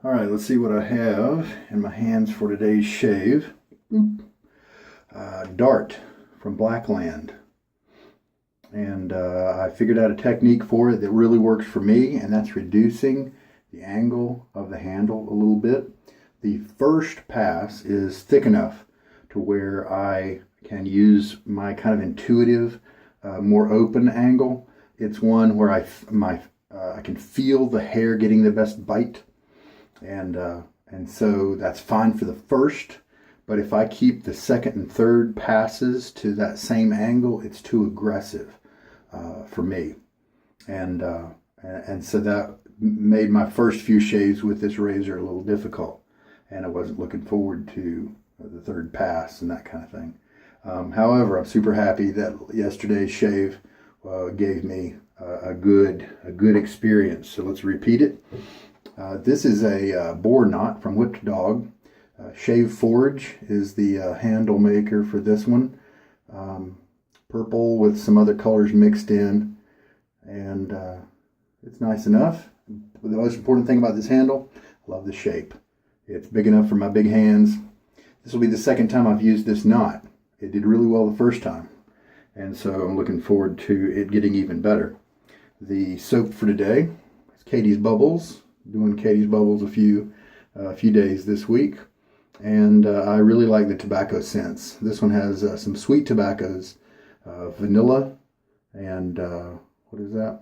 All right, let's see what I have in my hands for today's shave. Boop. Dart from Blackland. And I figured out a technique for it that really works for me, and that's reducing the angle of the handle a little bit. The first pass is thick enough to where I can use my kind of intuitive, more open angle. It's one where I can feel the hair getting the best bite, and so that's fine for the first. But if I keep the second and third passes to that same angle, it's too aggressive for me, and so that made my first few shaves with this razor a little difficult, and I wasn't looking forward to the third pass and that kind of thing. However, I'm super happy that yesterday's shave gave me a good experience. So let's repeat it. This is a boar knot from Whipped Dog. Shave Forge is the handle maker for this one. Purple with some other colors mixed in, and it's nice enough. The most important thing about this handle, I love the shape. It's big enough for my big hands. This will be the second time I've used this knot. It did really well the first time, and so I'm looking forward to it getting even better. The soap for today is Catie's Bubbles. Doing Catie's Bubbles a few days this week, and I really like the tobacco scents. This one has some sweet tobaccos, vanilla, and what is that?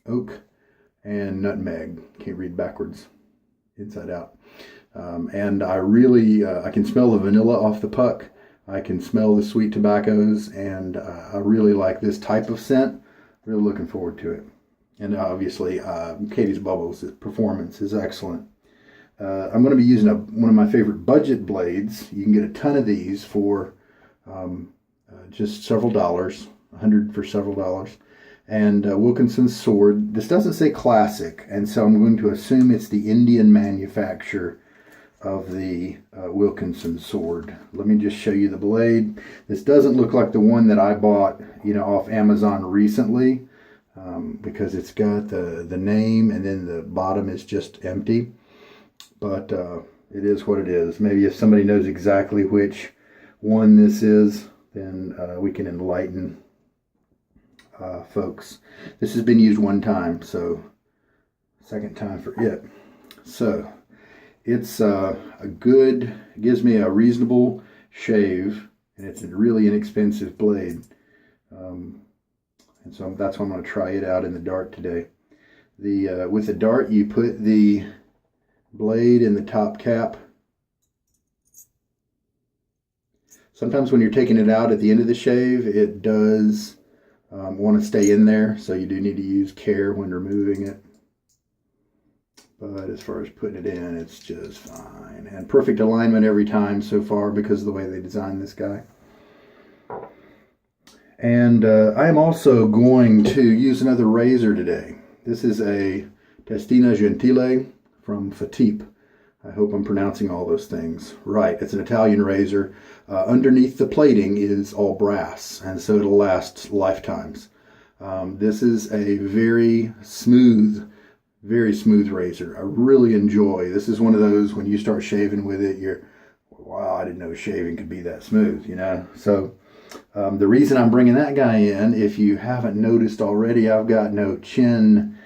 Oak and nutmeg. Can't read backwards, inside out. And I really I can smell the vanilla off the puck. I can smell the sweet tobaccos, and I really like this type of scent. Really looking forward to it. And obviously, Catie's Bubbles' performance is excellent. I'm going to be using one of my favorite budget blades. You can get a ton of these for just several dollars, 100 for several dollars. And Wilkinson's sword. This doesn't say classic, and so I'm going to assume it's the Indian manufacture of the Wilkinson sword. Let me just show you the blade. This doesn't look like the one that I bought, off Amazon recently. Because it's got the name, and then the bottom is just empty. But it is what it is. Maybe if somebody knows exactly which one this is, then we can enlighten folks. This has been used one time, so second time for it. So it's it gives me a reasonable shave, and it's a really inexpensive blade. And so that's why I'm going to try it out in the Dart today. With the Dart, you put the blade in the top cap. Sometimes when you're taking it out at the end of the shave, it does want to stay in there, so you do need to use care when removing it. But as far as putting it in, it's just fine. And perfect alignment every time so far because of the way they designed this guy. And I am also going to use another razor today. This is a Testina Gentile from Vetiver. I hope I'm pronouncing all those things right. It's an Italian razor. Underneath the plating is all brass, and so it'll last lifetimes. This is a very smooth razor. I really enjoy. This is one of those when you start shaving with it, you're, wow, I didn't know shaving could be that smooth, So the reason I'm bringing that guy in, if you haven't noticed already, I've got no chin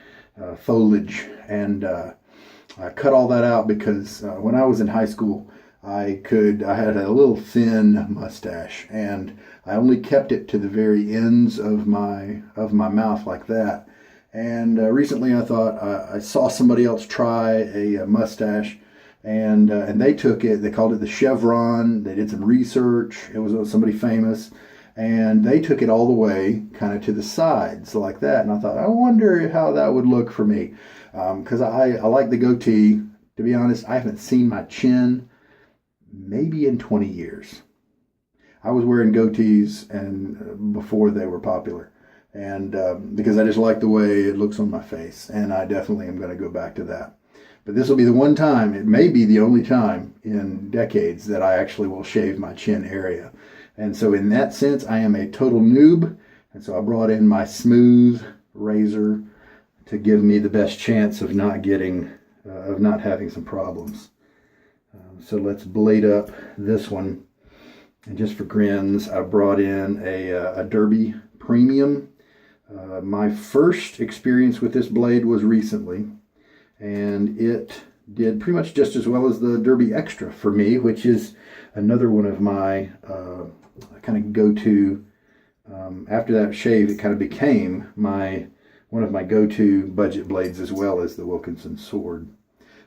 foliage, and I cut all that out because when I was in high school, I had a little thin mustache, and I only kept it to the very ends of my mouth like that. And recently I thought I saw somebody else try a mustache, and they took it. They called it the Chevron. They did some research. It was somebody famous, and they took it all the way kind of to the sides like that. And I thought, I wonder how that would look for me, because I like the goatee. To be honest, I haven't seen my chin maybe in 20 years. I was wearing goatees and before they were popular, and because I just like the way it looks on my face, and I definitely am going to go back to that. But this will be the one time, it may be the only time in decades, that I actually will shave my chin area. And so in that sense, I am a total noob. And so I brought in my smooth razor to give me the best chance of not getting of not having some problems. So let's blade up this one. And just for grins, I brought in a Derby Premium. My first experience with this blade was recently, and it did pretty much just as well as the Derby Extra for me, which is another one of my kind of go-to. After that shave, it kind of became one of my go-to budget blades, as well as the Wilkinson sword.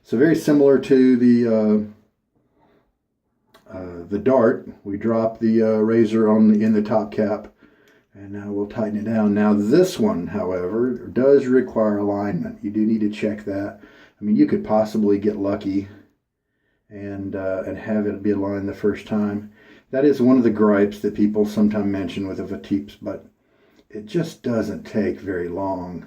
So very similar to the dart. We drop the razor in the top cap, and now we'll tighten it down. Now this one, however, does require alignment. You do need to check that. I mean, you could possibly get lucky and have it be aligned the first time. That is one of the gripes that people sometimes mention with a Vetiver, but it just doesn't take very long,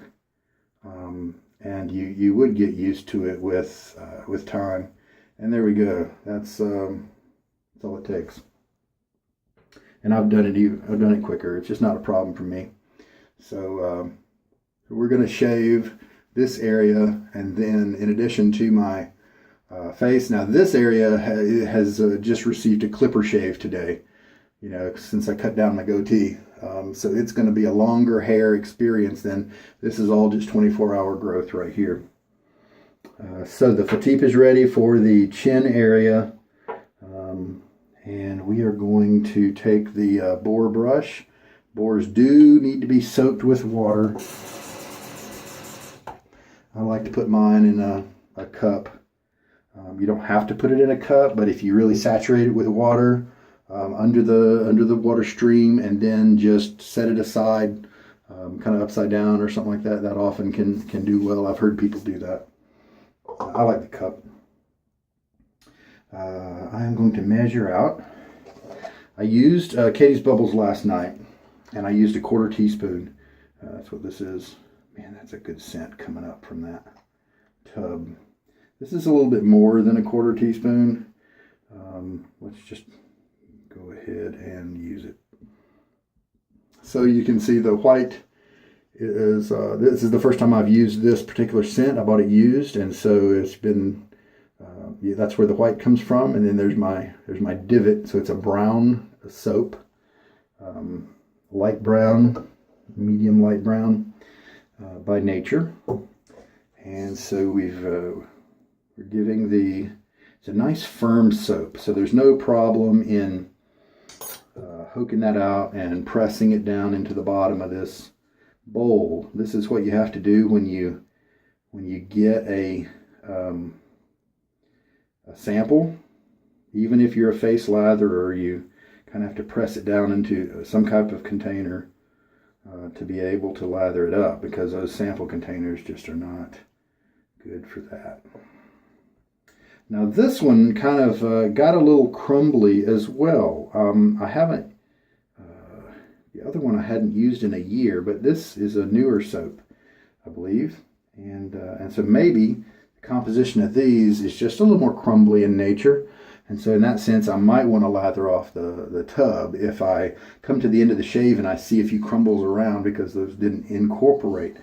and you would get used to it with time. And there we go. That's all it takes. And I've done it quicker. It's just not a problem for me. So we're going to shave this area, and then in addition to my face, now this area has just received a clipper shave today, since I cut down my goatee. So it's going to be a longer hair experience than this is all just 24-hour growth right here. So the Vetiver is ready for the chin area. And we are going to take the Boar brush. Boars do need to be soaked with water. I like to put mine in a cup. You don't have to put it in a cup, but if you really saturate it with water under the water stream, and then just set it aside, kind of upside down or something like that, that often can do well. I've heard people do that. I like the cup. I am going to measure out. I used Catie's Bubbles last night, and I used a 1/4 teaspoon. That's what this is. Man, that's a good scent coming up from that tub. This is a little bit more than a 1/4 teaspoon. Let's just go ahead and use it. So you can see the white is, this is the first time I've used this particular scent. I bought it used, and so it's been, yeah, that's where the white comes from. And then there's my divot. So it's a brown soap, light brown, medium light brown by nature. And so we're giving it's a nice firm soap. So there's no problem in hooking that out and pressing it down into the bottom of this bowl. This is what you have to do when you get a sample. Even if you're a face latherer, you kind of have to press it down into some type of container to be able to lather it up, because those sample containers just are not good for that. Now this one kind of got a little crumbly as well. I haven't, the other one I hadn't used in a year, but this is a newer soap, I believe. And so maybe the composition of these is just a little more crumbly in nature. And so in that sense, I might want to lather off the tub if I come to the end of the shave and I see a few crumbles around, because those didn't incorporate.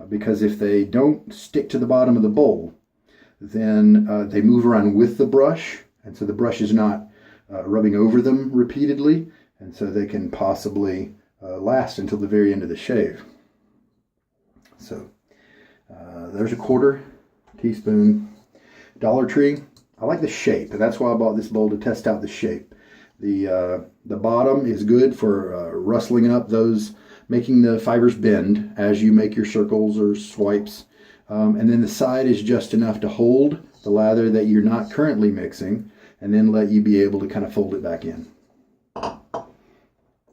Because if they don't stick to the bottom of the bowl, then they move around with the brush, and so the brush is not rubbing over them repeatedly, and so they can possibly last until the very end of the shave. So there's a 1/4 teaspoon. Dollar Tree. I like the shape, and that's why I bought this bowl, to test out the shape. The bottom is good for rustling up those, making the fibers bend as you make your circles or swipes. And then the side is just enough to hold the lather that you're not currently mixing, and then let you be able to kind of fold it back in.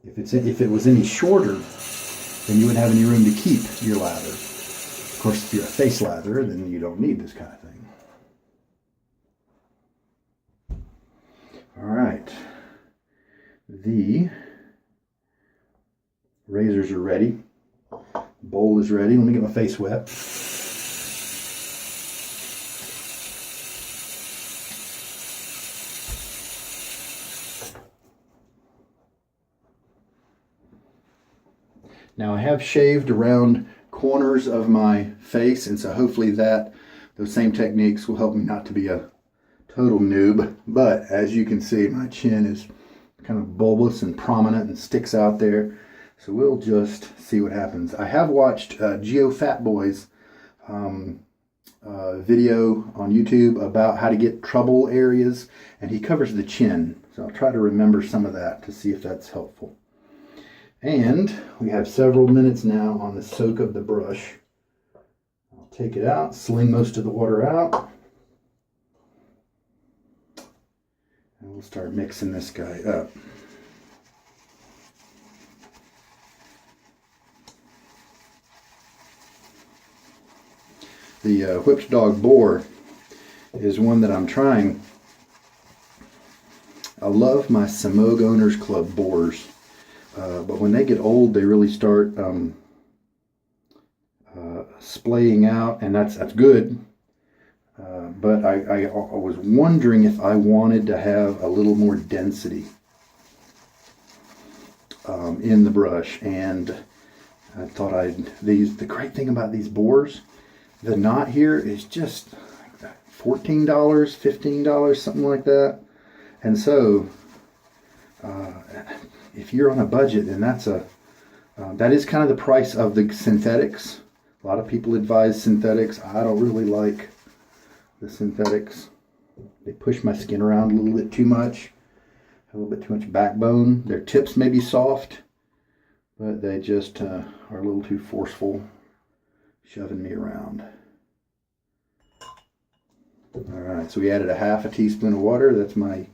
If it was any shorter, then you wouldn't have any room to keep your lather. Of course, if you're a face latherer, then you don't need this kind of thing. All right. The razors are ready. Bowl is ready. Let me get my face wet. Now I have shaved around corners of my face, and so hopefully that those same techniques will help me not to be a total noob. But as you can see, my chin is kind of bulbous and prominent and sticks out there. So we'll just see what happens. I have watched Geo Fat Boy's video on YouTube about how to get trouble areas, and he covers the chin. So I'll try to remember some of that to see if that's helpful. And we have several minutes now on the soak of the brush. I'll take it out, sling most of the water out, and we'll start mixing this guy up. The whipped dog boar is one that I'm trying. I love my Samog Owners Club boars, but when they get old, they really start splaying out, and that's good. But I was wondering if I wanted to have a little more density in the brush, and I thought the great thing about these boars, the knot here is just $14, $15, something like that. And so, if you're on a budget, and that is kind of the price of the synthetics. A lot of people advise synthetics. I don't really like the synthetics. They push my skin around a little bit too much. A little bit too much backbone. Their tips may be soft, but they just are a little too forceful, shoving me around. Alright, so we added a half a teaspoon of water. That's my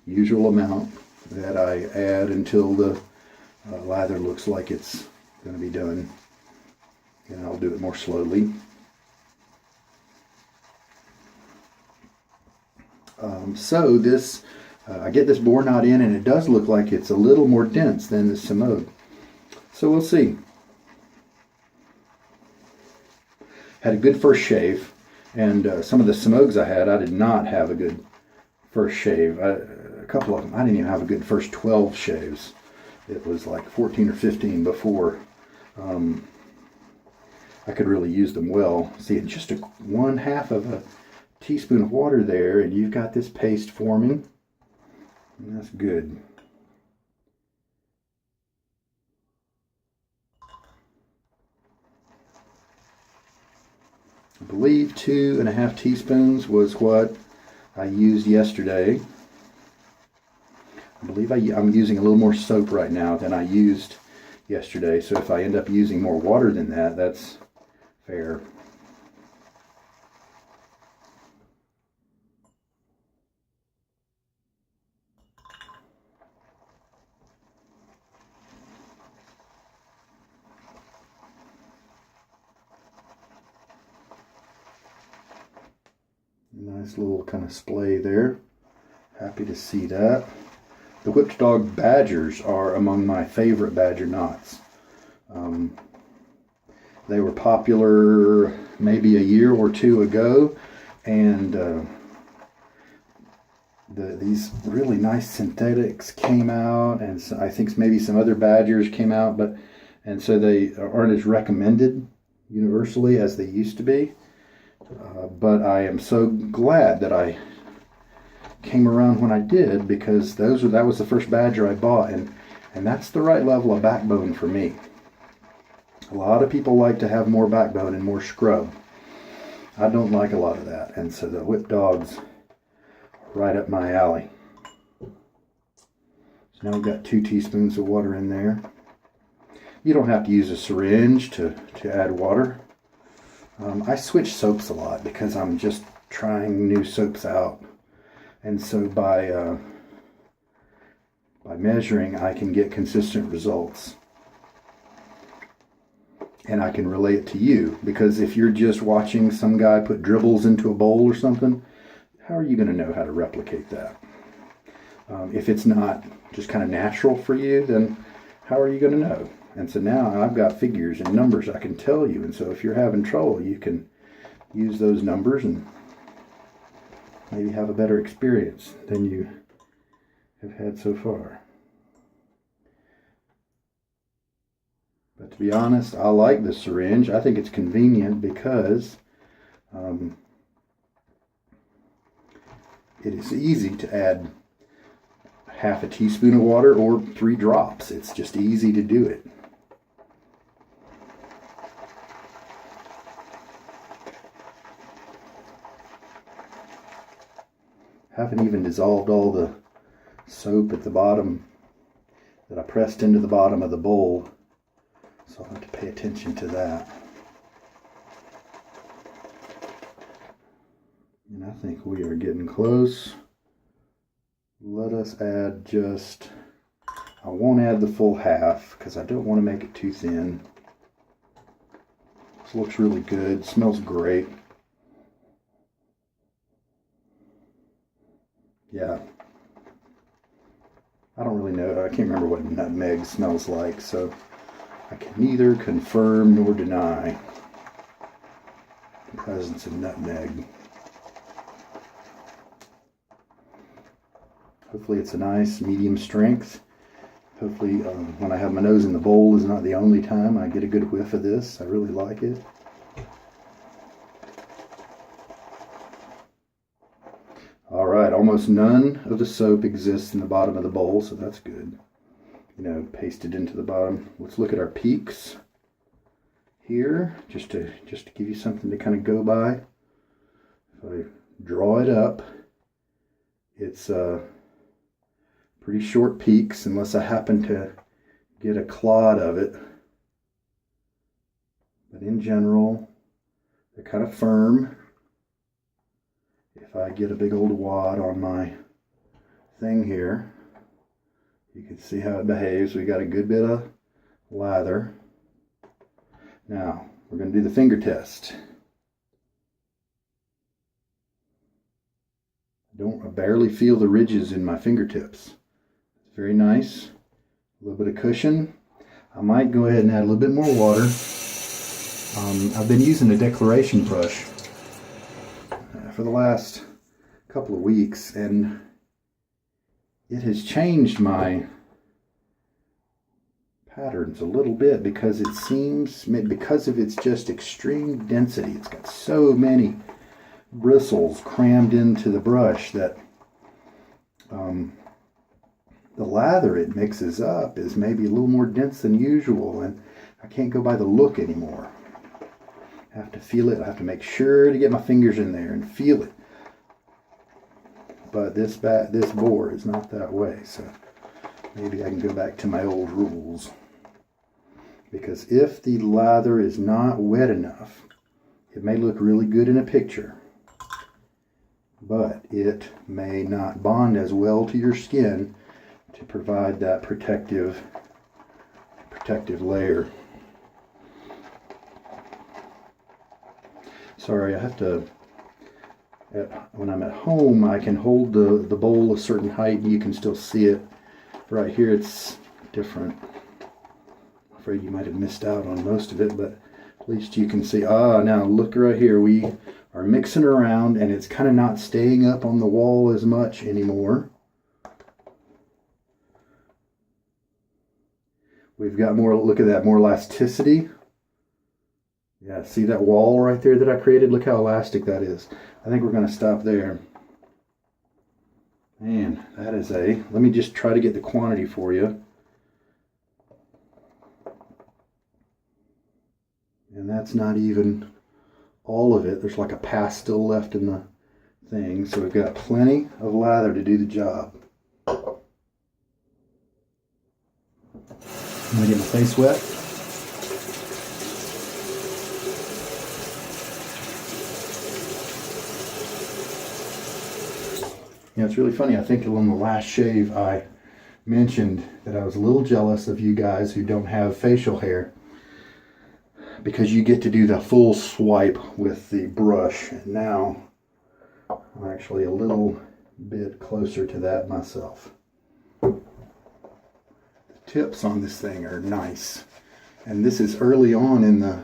usual amount that I add until the lather looks like it's going to be done. And I'll do it more slowly. So this, I get this boar knot in, and it does look like it's a little more dense than the Samog. So we'll see. Had a good first shave, and some of the Samogs I had, I did not have a good first shave. A couple of them, I didn't even have a good first 12 shaves. It was like 14 or 15 before I could really use them well. See, just 1/2 of a teaspoon of water there, and you've got this paste forming, and that's good. I believe 2½ teaspoons was what I used yesterday. I believe I'm using a little more soap right now than I used yesterday, so if I end up using more water than that, that's fair. Nice little kind of splay there. Happy to see that. The whipped dog badgers are among my favorite badger knots. They were popular maybe a year or two ago, and these really nice synthetics came out, and so I think maybe some other badgers came out, and so they aren't as recommended universally as they used to be. But I am so glad that I came around when I did, because that was the first badger I bought, and that's the right level of backbone for me. A lot of people like to have more backbone and more scrub. I don't like a lot of that, and so the whipped dogs are right up my alley. So now we've got 2 teaspoons of water in there. You don't have to use a syringe to add water. I switch soaps a lot because I'm just trying new soaps out, and so by measuring, I can get consistent results, and I can relate it to you, because if you're just watching some guy put dribbles into a bowl or something, how are you going to know how to replicate that? If it's not just kind of natural for you, then how are you going to know? And so now I've got figures and numbers I can tell you. And so if you're having trouble, you can use those numbers and maybe have a better experience than you have had so far. But to be honest, I like the syringe. I think it's convenient because it is easy to add half a teaspoon of water or 3 drops. It's just easy to do it. Haven't even dissolved all the soap at the bottom that I pressed into the bottom of the bowl, so I'll have to pay attention to that. And I think we are getting close. Let us add just, I won't add the full half because I don't want to make it too thin. This looks really good, smells great. Yeah, I don't really know, I can't remember what nutmeg smells like, so I can neither confirm nor deny the presence of nutmeg. Hopefully it's a nice medium strength. Hopefully when I have my nose in the bowl is not the only time I get a good whiff of this. I really like it. Alright, almost none of the soap exists in the bottom of the bowl, so that's good. You know, pasted into the bottom. Let's look at our peaks here, just to give you something to kind of go by. If I draw it up, it's pretty short peaks unless I happen to get a clod of it. But in general, they're kind of firm. If I get a big old wad on my thing here, you can see how it behaves. We got a good bit of lather. Now, we're going to do the finger test. I barely feel the ridges in my fingertips. It's very nice. A little bit of cushion. I might go ahead and add a little bit more water. I've been using a decoloration brush for the last couple of weeks, and it has changed my patterns a little bit because it seems, because of its just extreme density, it's got so many bristles crammed into the brush that the lather it mixes up is maybe a little more dense than usual, and I can't go by the look anymore. I have to feel it. I have to make sure to get my fingers in there and feel it. But this boar is not that way, so maybe I can go back to my old rules. Because if the lather is not wet enough, it may look really good in a picture, but it may not bond as well to your skin to provide that protective layer. Sorry, I have to, when I'm at home, I can hold the bowl a certain height and you can still see it. Right here it's different. I'm afraid you might have missed out on most of it, but at least you can see. Now look right here. We are mixing around and it's kind of not staying up on the wall as much anymore. We've got more, look at that, more elasticity. Yeah, see that wall right there that I created? Look how elastic that is. I think we're going to stop there. Man, that is let me just try to get the quantity for you. And that's not even all of it. There's like a pass still left in the thing. So we've got plenty of lather to do the job. I'm going to get my face wet. You know, it's really funny. I think on the last shave I mentioned that I was a little jealous of you guys who don't have facial hair because you get to do the full swipe with the brush. And now I'm actually a little bit closer to that myself. Tips on this thing are nice, and this is early on in the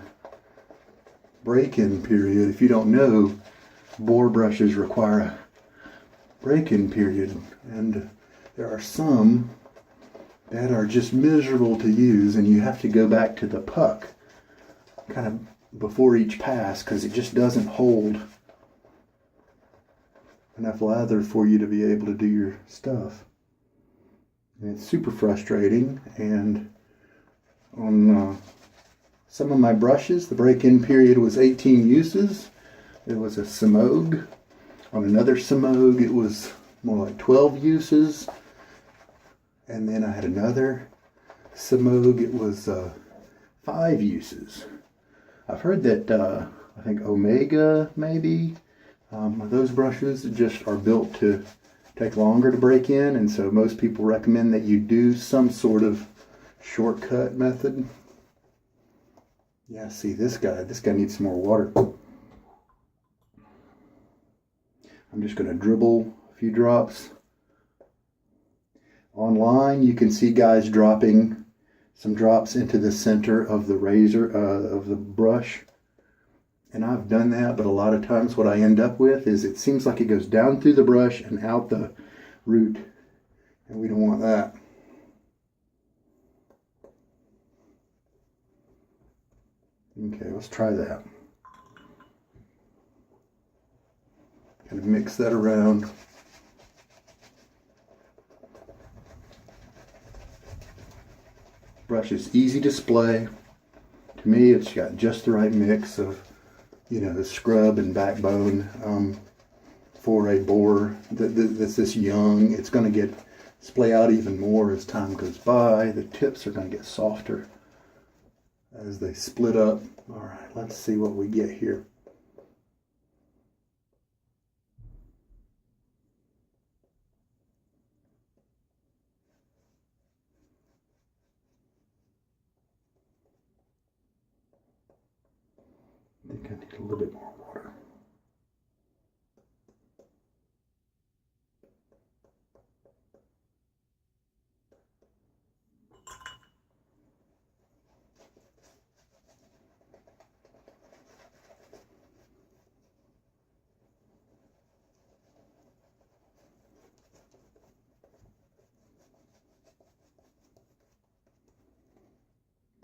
break-in period. If you don't know, boar brushes require a break-in period, and there are some that are just miserable to use, and you have to go back to the puck kind of before each pass because it just doesn't hold enough lather for you to be able to do your stuff. And it's super frustrating. And on some of my brushes, the break-in period was 18 uses. It was a Simogue. On another Simogue, it was more like 12 uses. And then I had another Simogue, it was 5 uses. I've heard that, I think Omega maybe, those brushes just are built to take longer to break in, and so most people recommend that you do some sort of shortcut method. Yeah, see this guy needs some more water. I'm just going to dribble a few drops. Online, you can see guys dropping some drops into the center of the razor, of the brush. And I've done that, but a lot of times what I end up with is it seems like it goes down through the brush and out the root. And we don't want that. Okay, let's try that. Kind of mix that around. Brush is easy display. To me, it's got just the right mix of, the scrub and backbone for a boar that's this young. It's going to splay out even more as time goes by. The tips are going to get softer as they split up. All right, let's see what we get here. I think I need a little bit more water.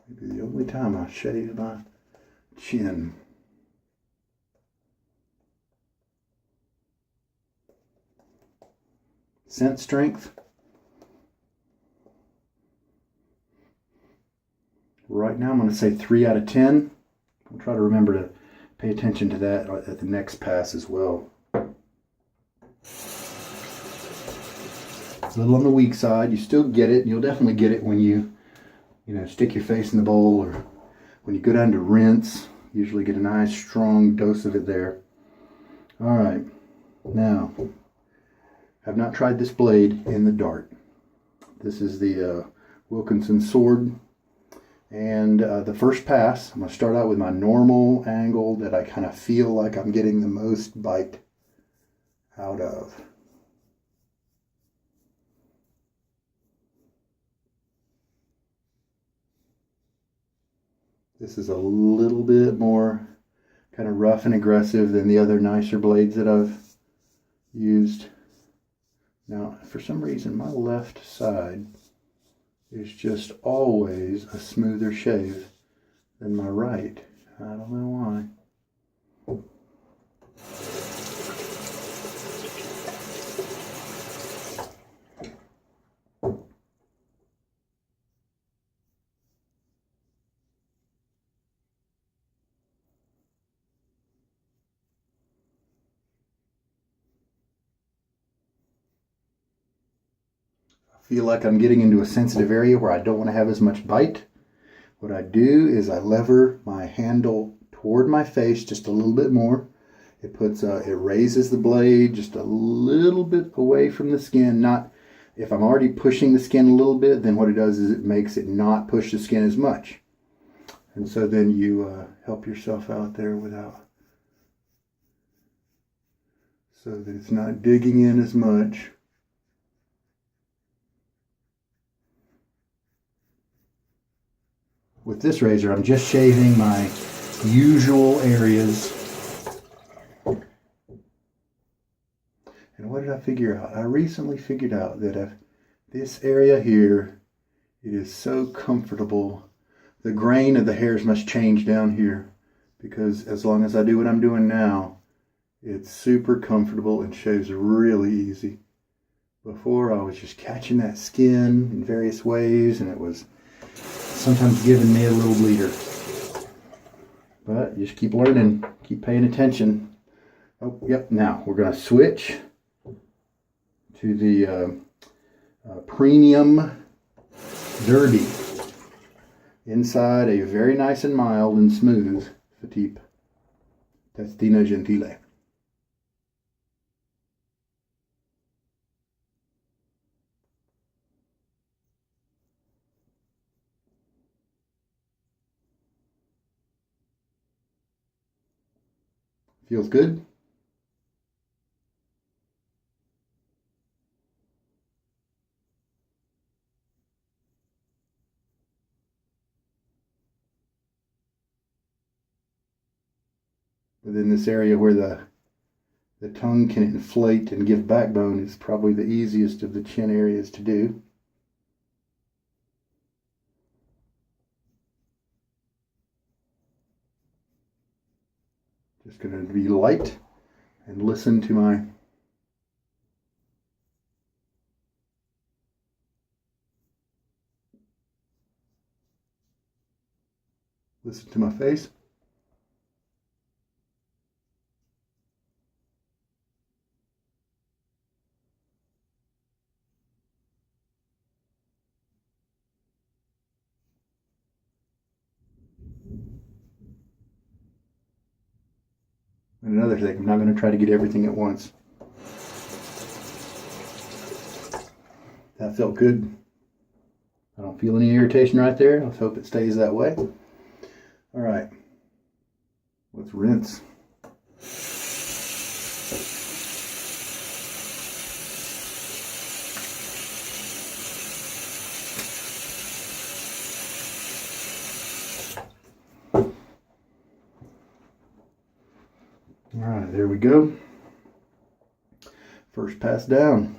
Maybe the only time I shave my chin. Scent strength. Right now I'm going to say 3 out of 10. I'll try to remember to pay attention to that at the next pass as well. It's a little on the weak side. You still get it. You'll definitely get it when you stick your face in the bowl or when you go down to rinse. Usually get a nice strong dose of it there. All right. Now, I've not tried this blade in the dart. This is the Wilkinson sword. And the first pass, I'm going to start out with my normal angle that I kind of feel like I'm getting the most bite out of. This is a little bit more kind of rough and aggressive than the other nicer blades that I've used. Now, for some reason, my left side is just always a smoother shave than my right. I don't know why. Feel like I'm getting into a sensitive area where I don't want to have as much bite. What I do is I lever my handle toward my face just a little bit more. It raises the blade just a little bit away from the skin. Not if I'm already pushing the skin a little bit, then what it does is it makes it not push the skin as much. And so then you help yourself out there so that it's not digging in as much. With this razor, I'm just shaving my usual areas. And what did I figure out? I recently figured out that if this area here, it is so comfortable. The grain of the hairs must change down here, because as long as I do what I'm doing now, It's super comfortable and shaves really easy. Before, I was just catching that skin in various ways, and it was sometimes giving me a little bleeder. But you just keep learning, keep paying attention. Oh, yep, now we're going to switch to the premium Derby. Inside a very nice and mild and smooth Vetiver Testina Gentile. Feels good? Within this area where the tongue can inflate and give backbone is probably the easiest of the chin areas to do. Just going to be light and listen to my face. And another thing, I'm not going to try to get everything at once. That felt good. I don't feel any irritation right there. Let's hope it stays that way. All right, let's rinse. All right, there we go. First pass down.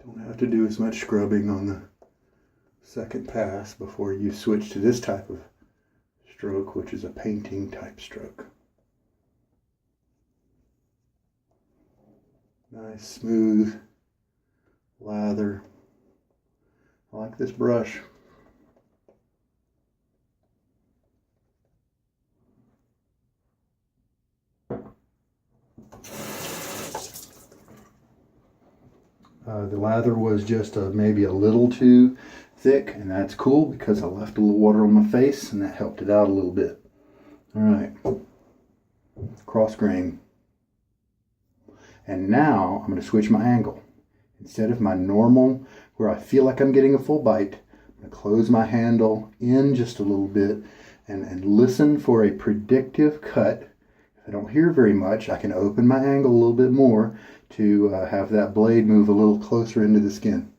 Don't have to do as much scrubbing on the second pass before you switch to this type of stroke, which is a painting type stroke. Nice, smooth lather. I like this brush. The lather was just maybe a little too thick, and that's cool because I left a little water on my face and that helped it out a little bit. All right, cross grain. And now I'm going to switch my angle. Instead of my normal, where I feel like I'm getting a full bite, I'm going to close my handle in just a little bit and listen for a predictive cut. If I don't hear very much, I can open my angle a little bit more to have that blade move a little closer into the skin.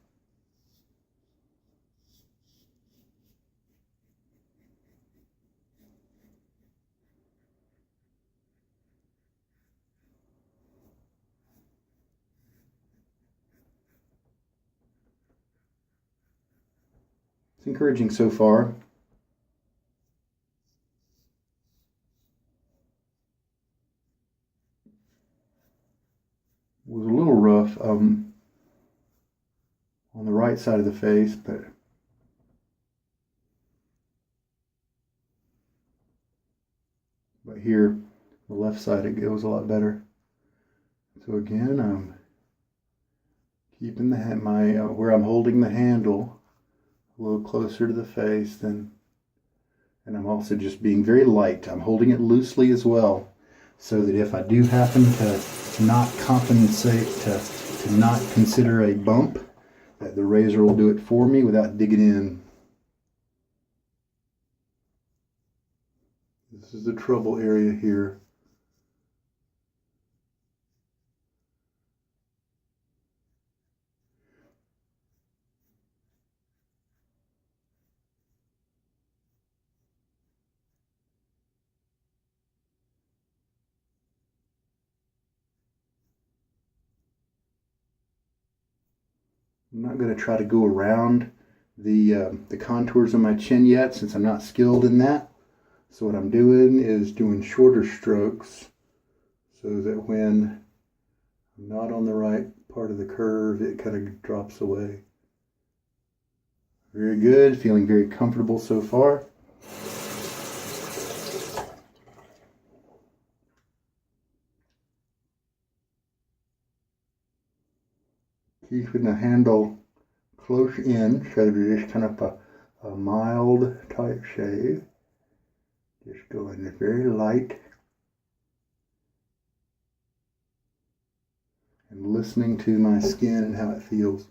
It's encouraging so far. It was a little rough on the right side of the face, but here, the left side, it goes a lot better. So again, I'm keeping where I'm holding the handle a little closer to the face, and I'm also just being very light. I'm holding it loosely as well, so that if I do happen to not compensate, to not consider a bump, that the razor will do it for me without digging in. This is the trouble area here. I'm not going to try to go around the contours of my chin yet, since I'm not skilled in that. So what I'm doing is doing shorter strokes so that when I'm not on the right part of the curve, it kind of drops away. Very good, feeling very comfortable so far. Keeping the handle close in, so just kind of a mild type shave. Just going very light. And listening to my skin and how it feels.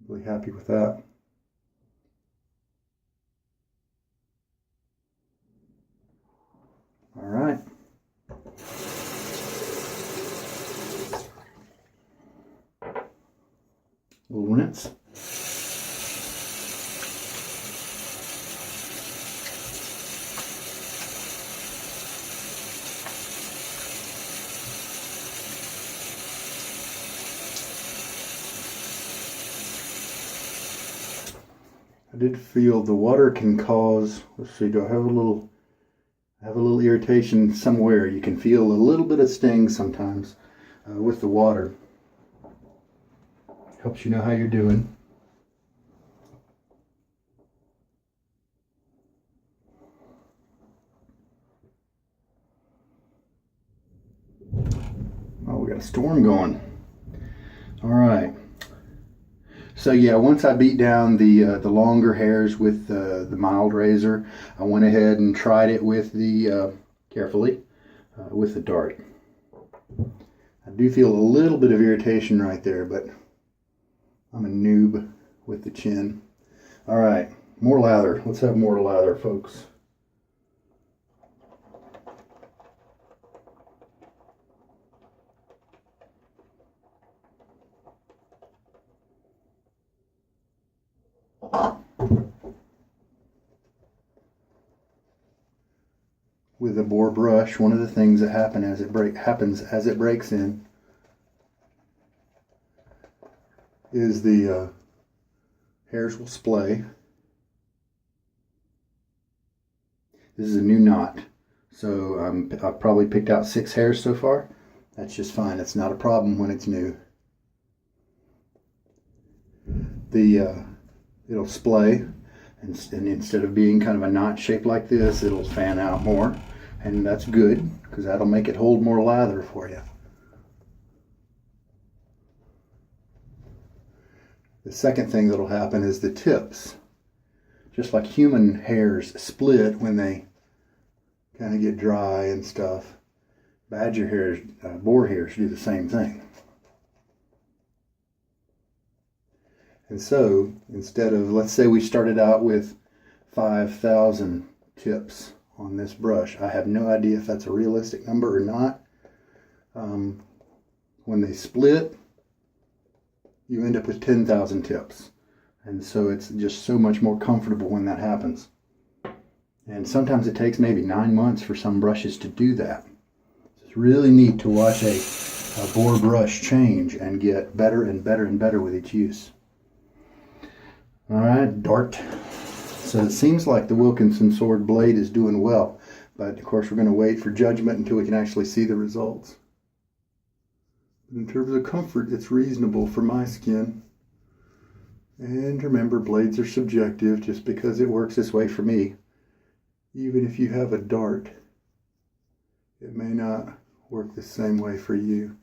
Really happy with that. All right. Little rinse. I did feel the water can cause, let's see, do I have a little irritation somewhere? You can feel a little bit of sting sometimes with the water. Helps you know how you're doing. Oh, we got a storm going. All right. So yeah, once I beat down the longer hairs with the mild razor, I went ahead and tried it with the carefully with the dart. I do feel a little bit of irritation right there, but I'm a noob with the chin. All right, more lather. Let's have more lather, folks. With a Boar brush, one of the things that happens as it breaks in is the hairs will splay. This is a new knot, so I've probably picked out 6 hairs so far. That's just fine. It's not a problem when it's new. It'll splay, and instead of being kind of a knot shaped like this, it'll fan out more, and that's good because that'll make it hold more lather for you. The second thing that'll happen is the tips. Just like human hairs split when they kind of get dry and stuff, badger hairs, boar hairs do the same thing. And so, instead of, let's say we started out with 5,000 tips on this brush. I have no idea if that's a realistic number or not. When they split, you end up with 10,000 tips. And so it's just so much more comfortable when that happens. And sometimes it takes maybe 9 months for some brushes to do that. It's really neat to watch a Boar brush change and get better and better and better with each use. All right, dart. So it seems like the Wilkinson sword blade is doing well, but of course we're going to wait for judgment until we can actually see the results. In terms of comfort, it's reasonable for my skin. And remember, blades are subjective. Just because it works this way for me, even if you have a dart, it may not work the same way for you.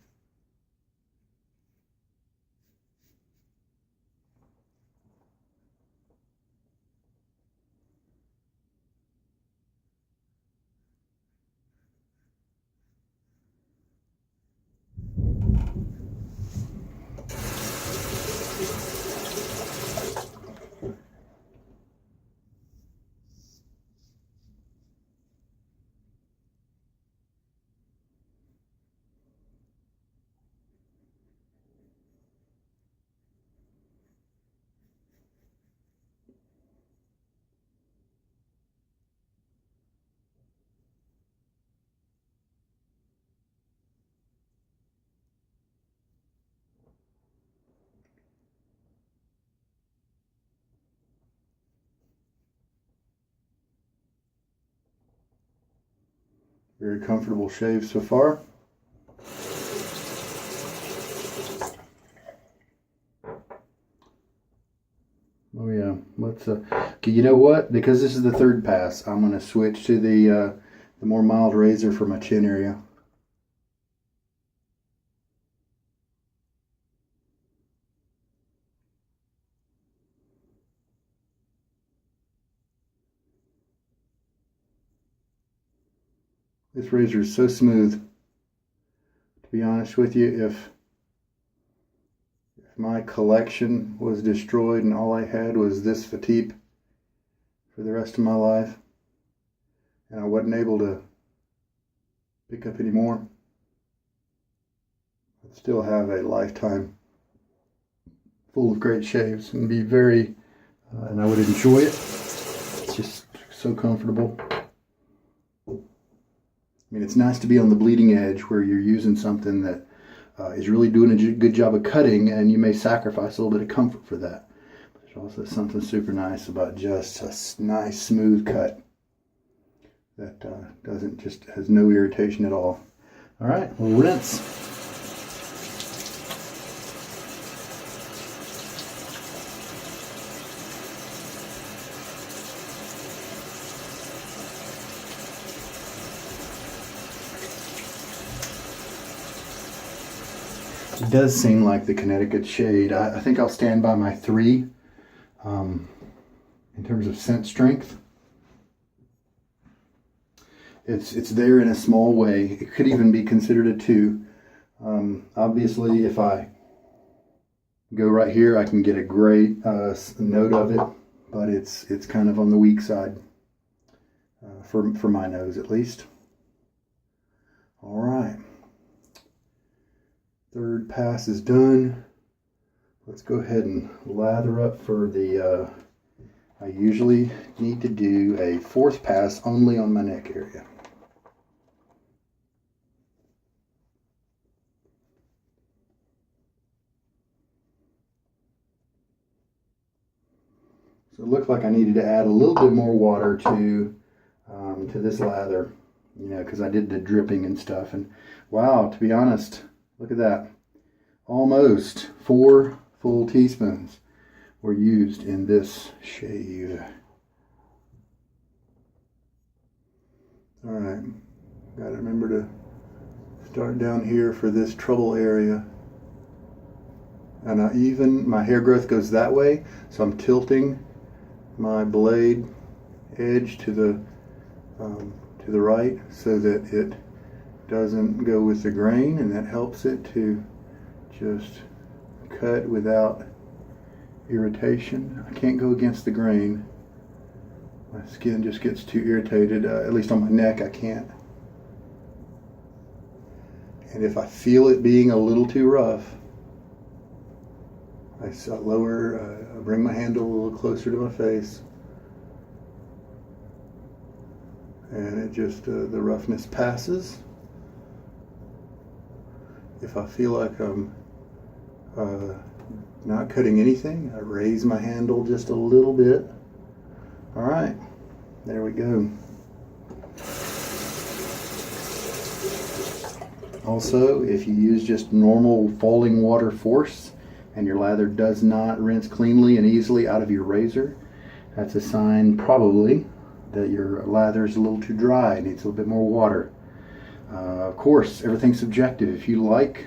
Very comfortable shave so far. Oh yeah, let's okay, you know what? Because this is the third pass, I'm gonna switch to the more mild razor for my chin area. This razor is so smooth. To be honest with you, if my collection was destroyed and all I had was this Vetiver for the rest of my life, and I wasn't able to pick up any more, I'd still have a lifetime full of great shaves and be very, and I would enjoy it. It's just so comfortable. I mean, it's nice to be on the bleeding edge where you're using something that is really doing a good job of cutting, and you may sacrifice a little bit of comfort for that. But there's also something super nice about just a nice smooth cut that has no irritation at all. All right, we'll rinse. It does seem like the Connecticut shade. I think I'll stand by my 3 in terms of scent strength. It's there in a small way. It could even be considered a 2. Obviously, if I go right here, I can get a great note of it, but it's kind of on the weak side for my nose at least. All right. Third pass is done. Let's go ahead and lather up for the, I usually need to do a 4th pass only on my neck area. So it looked like I needed to add a little bit more water to this lather, you know, because I did the dripping and stuff. And wow, to be honest, look at that. Almost 4 full teaspoons were used in this shave. All right, got to remember to start down here for this trouble area. And even my hair growth goes that way, so I'm tilting my blade edge to the right so that it doesn't go with the grain, and that helps it to just cut without irritation. I can't go against the grain. My skin just gets too irritated, at least on my neck I can't. And if I feel it being a little too rough, I bring my handle a little closer to my face, and it just, the roughness passes. If I feel like I'm not cutting anything, I raise my handle just a little bit. All right, there we go. Also, if you use just normal falling water force and your lather does not rinse cleanly and easily out of your razor, that's a sign probably that your lather is a little too dry, it needs a little bit more water. Of course, everything's subjective. If you like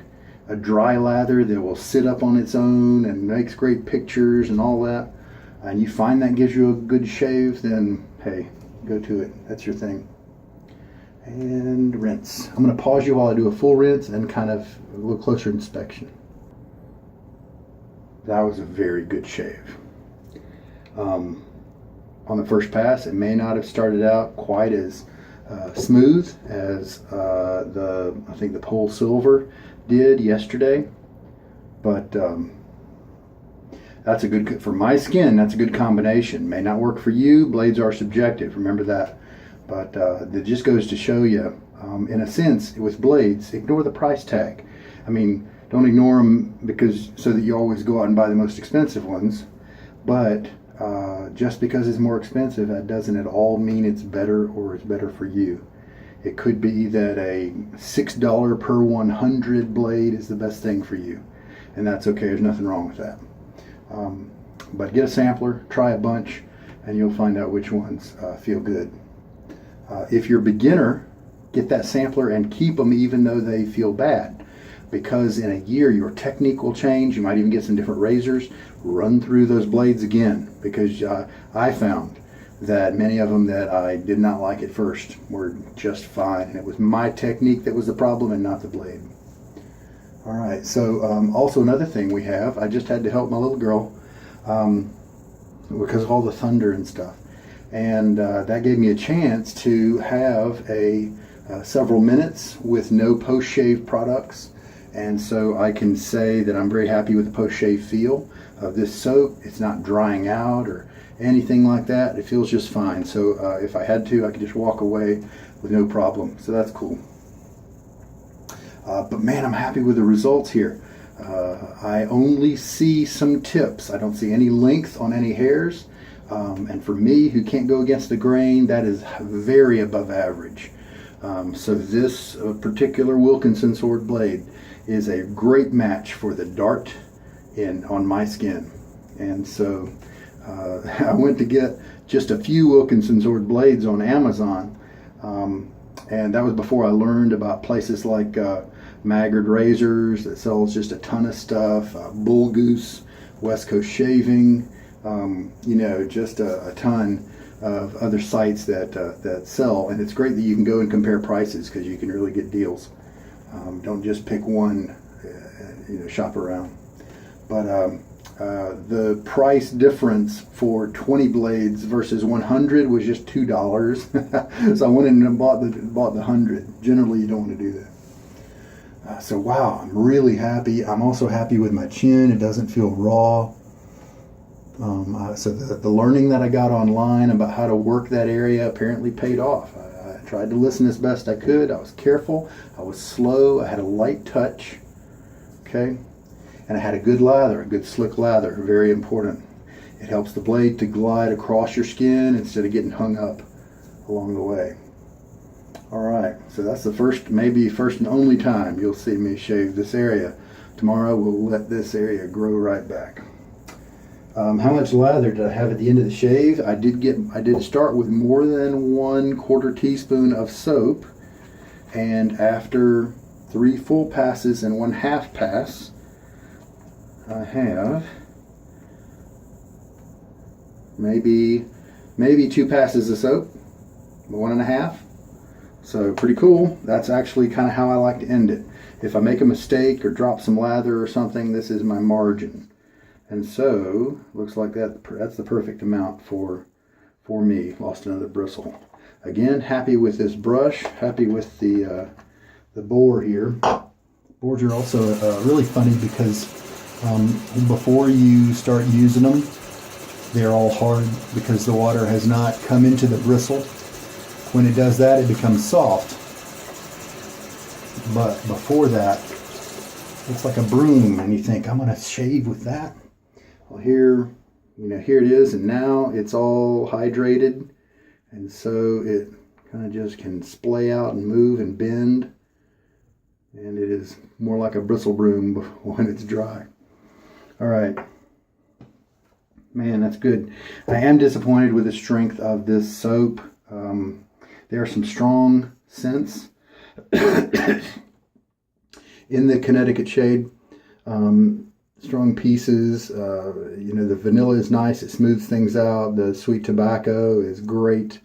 a dry lather that will sit up on its own and makes great pictures and all that, and you find that gives you a good shave, then hey, go to it. That's your thing. And rinse. I'm going to pause you while I do a full rinse and kind of a little closer inspection. That was a very good shave. On the first pass, it may not have started out quite as smooth as I think the Pole Silver did yesterday, but that's a good, for my skin, that's a good combination. May not work for you. Blades are subjective. Remember that. But it just goes to show you, in a sense, with blades, ignore the price tag. I mean, don't ignore them so that you always go out and buy the most expensive ones. But just because it's more expensive, that doesn't at all mean it's better or it's better for you. It could be that a $6 per 100 blade is the best thing for you. And that's okay. There's nothing wrong with that. But get a sampler, try a bunch, and you'll find out which ones feel good. If you're a beginner, get that sampler and keep them even though they feel bad. Because in a year, your technique will change. You might even get some different razors. Run through those blades again. Because I found that many of them that I did not like at first were just fine. And it was my technique that was the problem and not the blade. All right, so also another thing we have, I just had to help my little girl because of all the thunder and stuff. And that gave me a chance to have several minutes with no post-shave products. And so I can say that I'm very happy with the post-shave feel of this soap. It's not drying out or anything like that. It feels just fine. So if I had to, I could just walk away with no problem. So that's cool. But man, I'm happy with the results here. I only see some tips. I don't see any length on any hairs. And for me, who can't go against the grain, that is very above average. So this particular Wilkinson sword blade is a great match for the dart on my skin. And so I went to get just a few Wilkinson sword blades on Amazon. And that was before I learned about places like Maggard Razors that sells just a ton of stuff, Bull Goose, West Coast Shaving, just a ton of other sites that sell. And it's great that you can go and compare prices because you can really get deals. Don't just pick one, shop around. But the price difference for 20 blades versus 100 was just $2. So I went in and bought the 100. Generally, you don't want to do that. So wow, I'm really happy. I'm also happy with my chin. It doesn't feel raw. So the learning that I got online about how to work that area apparently paid off. I tried to listen as best I could. I was careful. I was slow. I had a light touch. Okay. And I had a good lather, a good slick lather. Very important. It helps the blade to glide across your skin instead of getting hung up along the way. All right, so that's the first and only time you'll see me shave this area. Tomorrow we'll let this area grow right back. How much lather did I have at the end of the shave? I did start with more than 1/4 teaspoon of soap, and after 3 full passes and 1/2 pass, I have maybe 2 passes of soap, 1.5. So pretty cool. That's actually kind of how I like to end it. If I make a mistake or drop some lather or something, this is my margin. And so, looks like that's the perfect amount for me. Lost another bristle. Again, happy with this brush. Happy with the Boar here. Boars are also really funny because before you start using them, they're all hard because the water has not come into the bristle. When it does that, it becomes soft. But before that, it's like a broom, and you think, I'm going to shave with that? Well, here it is, and now it's all hydrated, and so it kind of just can splay out and move and bend, and it is more like a bristle broom when it's dry. All right. Man, that's good. I am disappointed with the strength of this soap. There are some strong scents in the Connecticut shade. Strong pieces. The vanilla is nice. It smooths things out. The sweet tobacco is great.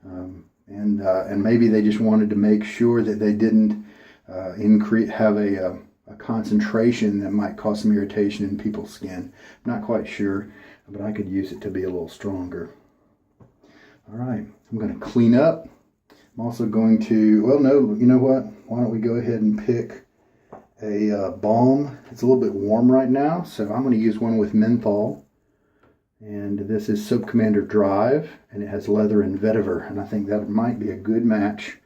And and maybe they just wanted to make sure that they didn't have a concentration that might cause some irritation in people's skin. I'm not quite sure, but I could use it to be a little stronger. All right, I'm going to clean up. I'm also going to, well, no, you know what? Why don't we go ahead and pick a balm. It's a little bit warm right now, so I'm going to use one with menthol. And this is Soap Commander Drive, and it has Lather and Vetiver, and I think that might be a good match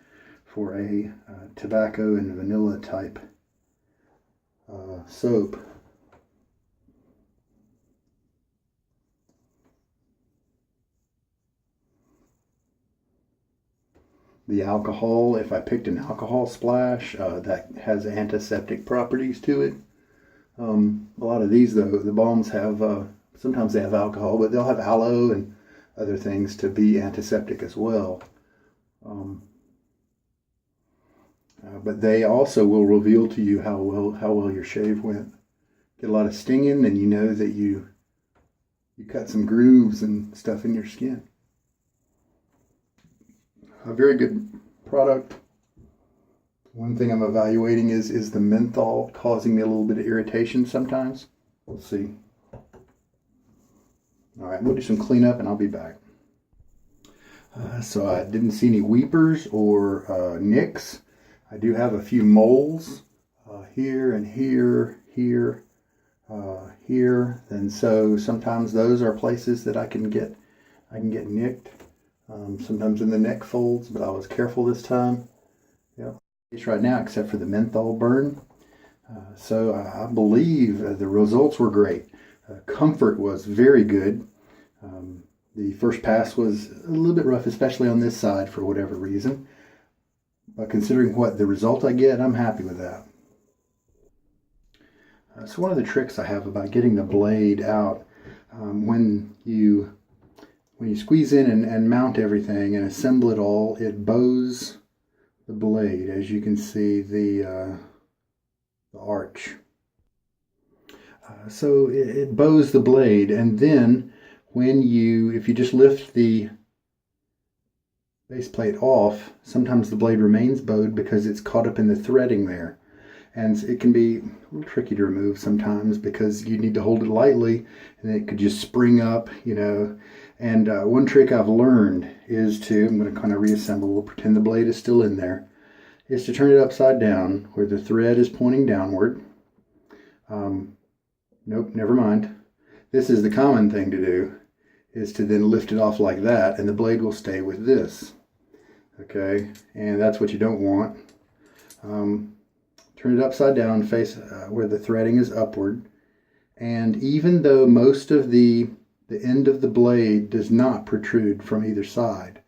for a tobacco and vanilla type soap. The alcohol, if I picked an alcohol splash, that has antiseptic properties to it. A lot of these, though, the balms have, sometimes they have alcohol, but they'll have aloe and other things to be antiseptic as well. But they also will reveal to you how well your shave went. Get a lot of stinging, and you know that you cut some grooves and stuff in your skin. A very good product. One thing I'm evaluating is the menthol causing me a little bit of irritation sometimes. We'll see. All right, we'll do some cleanup and I'll be back. So I didn't see any weepers or nicks. I do have a few moles here and here, here, here. And so sometimes those are places that I can get nicked. Sometimes in the neck folds, but I was careful this time. Yep. It's right now, except for the menthol burn. So I believe the results were great. Comfort was very good. The first pass was a little bit rough, especially on this side for whatever reason. But considering what the result I get, I'm happy with that. So one of the tricks I have about getting the blade out, when you squeeze in and mount everything and assemble it all, it bows the blade, as you can see, the arch. So it bows the blade, and then if you just lift the base plate off, sometimes the blade remains bowed because it's caught up in the threading there. And it can be a little tricky to remove sometimes because you need to hold it lightly and it could just spring up, you know. And one trick I've learned is I'm going to kind of reassemble, we'll pretend the blade is still in there, is to turn it upside down where the thread is pointing downward. Nope, never mind. This is the common thing to do, is to then lift it off like that and the blade will stay with this. Okay, and that's what you don't want. Turn it upside down, face where the threading is upward. And even though most of the end of the blade does not protrude from either side,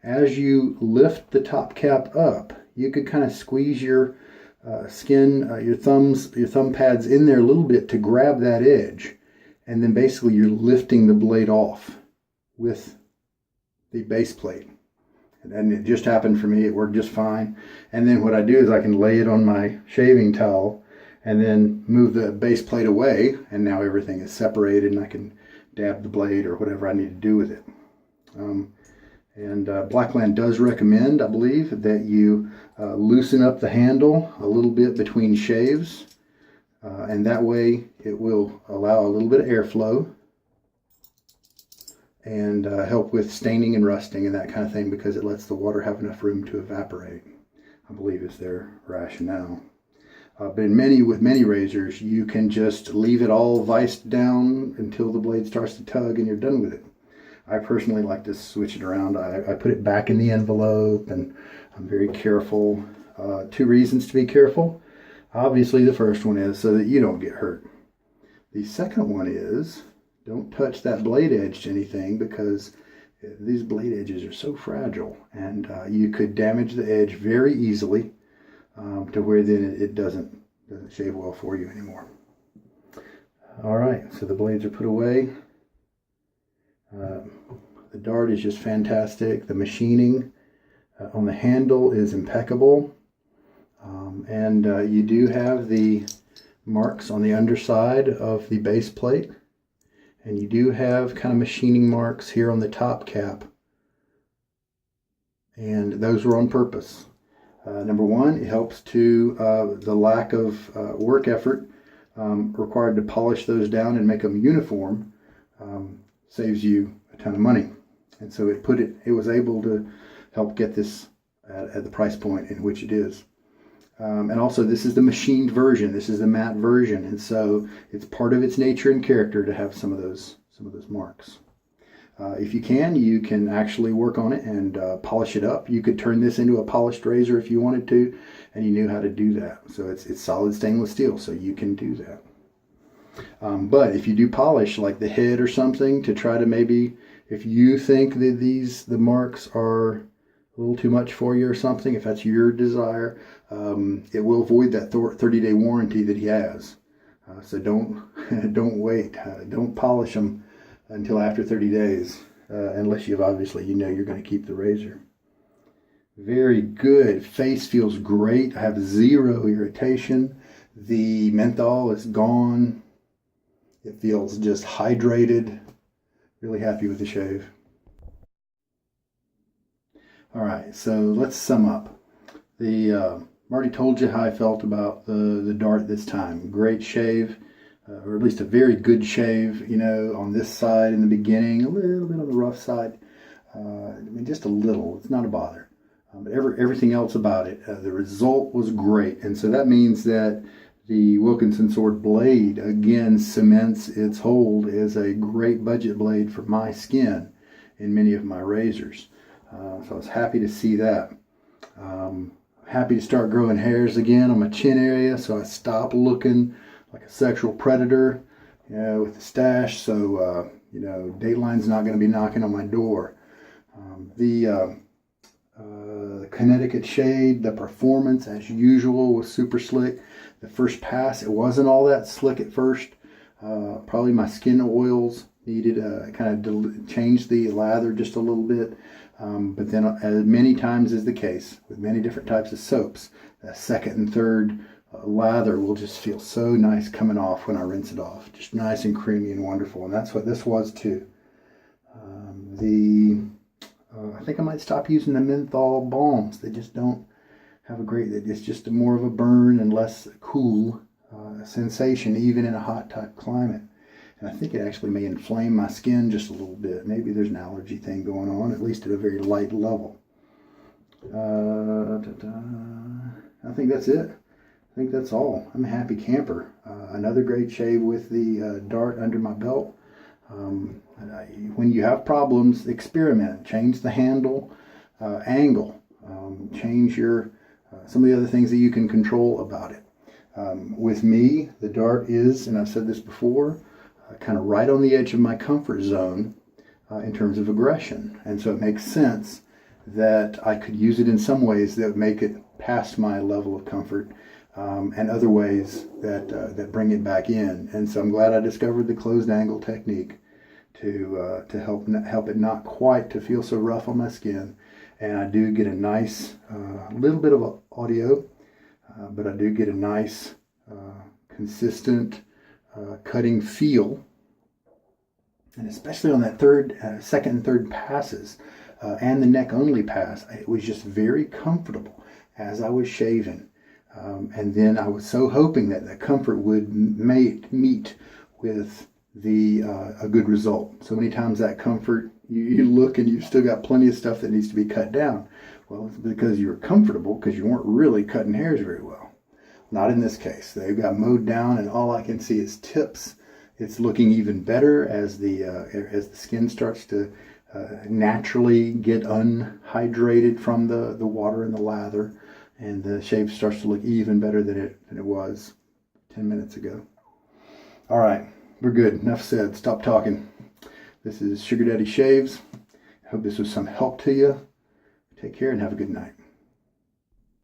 as you lift the top cap up, you could kind of squeeze your skin, your thumb pads in there a little bit to grab that edge. And then basically you're lifting the blade off with the base plate. And it just happened for me. It worked just fine. And then what I do is I can lay it on my shaving towel and then move the base plate away. And now everything is separated and I can dab the blade or whatever I need to do with it. Blackland does recommend, I believe, that you loosen up the handle a little bit between shaves. And that way it will allow a little bit of airflow and help with staining and rusting and that kind of thing, because it lets the water have enough room to evaporate, I believe is their rationale. But with many razors, you can just leave it all viced down until the blade starts to tug and you're done with it. I personally like to switch it around. I put it back in the envelope and I'm very careful. 2 reasons to be careful. Obviously, the first one is so that you don't get hurt. The second one is don't touch that blade edge to anything, because these blade edges are so fragile and you could damage the edge very easily to where then it doesn't shave well for you anymore. All right, so the blades are put away. The dart is just fantastic. The machining on the handle is impeccable. And you do have the marks on the underside of the base plate. And you do have kind of machining marks here on the top cap. And those were on purpose. Number one, it helps to the lack of work effort required to polish those down and make them uniform, saves you a ton of money. And so it was able to help get this at the price point in which it is. And also, this is the machined version. This is the matte version, and so it's part of its nature and character to have some of those marks. If you can actually work on it and polish it up. You could turn this into a polished razor if you wanted to, and you knew how to do that. So it's solid stainless steel, so you can do that. But if you do polish like the head or something to try to maybe, if you think that the marks are a little too much for you or something, if that's your desire, it will void that 30-day warranty that he has. So don't wait. Don't polish them until after 30 days, unless you're going to keep the razor. Very good. Face feels great. I have zero irritation. The menthol is gone. It feels just hydrated. Really happy with the shave. All right, so let's sum up. I've already told you how I felt about the Dart this time. Great shave, or at least a very good shave, on this side in the beginning, a little bit on the rough side. Just a little, it's not a bother. But everything else about it, the result was great. And so that means that the Wilkinson sword blade, again, cements its hold as a great budget blade for my skin in many of my razors. So I was happy to see that. Happy to start growing hairs again on my chin area, so I stopped looking like a sexual predator, with the stash. So, Dateline's not going to be knocking on my door. The Connecticut shade, the performance, as usual, was super slick. The first pass, it wasn't all that slick at first. Probably my skin oils needed kind of change the lather just a little bit. But then, as many times is the case with many different types of soaps, that second and third lather will just feel so nice coming off when I rinse it off. Just nice and creamy and wonderful. And that's what this was too. I think I might stop using the menthol balms. They just don't have it's just more of a burn and less cool sensation, even in a hot type climate. And I think it actually may inflame my skin just a little bit. Maybe there's an allergy thing going on, at least at a very light level. I think that's it. I think that's all. I'm a happy camper. Another great shave with the Dart under my belt. When you have problems, experiment. Change the handle angle. Change some of the other things that you can control about it. With me, the Dart is, and I've said this before, kind of right on the edge of my comfort zone in terms of aggression. And so it makes sense that I could use it in some ways that would make it past my level of comfort, and other ways that bring it back in. And so I'm glad I discovered the closed angle technique to help it not quite to feel so rough on my skin. And I do get a nice little bit of audio, but I do get a nice consistent cutting feel, and especially on that second and third passes, and the neck only pass, it was just very comfortable as I was shaving. And then I was so hoping that the comfort would meet with a good result. So many times that comfort, you look and you've still got plenty of stuff that needs to be cut down. Well, it's because you were comfortable, because you weren't really cutting hairs very well. Not in this case. They've got mowed down, and all I can see is tips. It's looking even better as the skin starts to naturally get unhydrated from the water and the lather, and the shave starts to look even better than it was 10 minutes ago. All right, we're good. Enough said. Stop talking. This is Sugar Daddy Shaves. I hope this was some help to you. Take care and have a good night.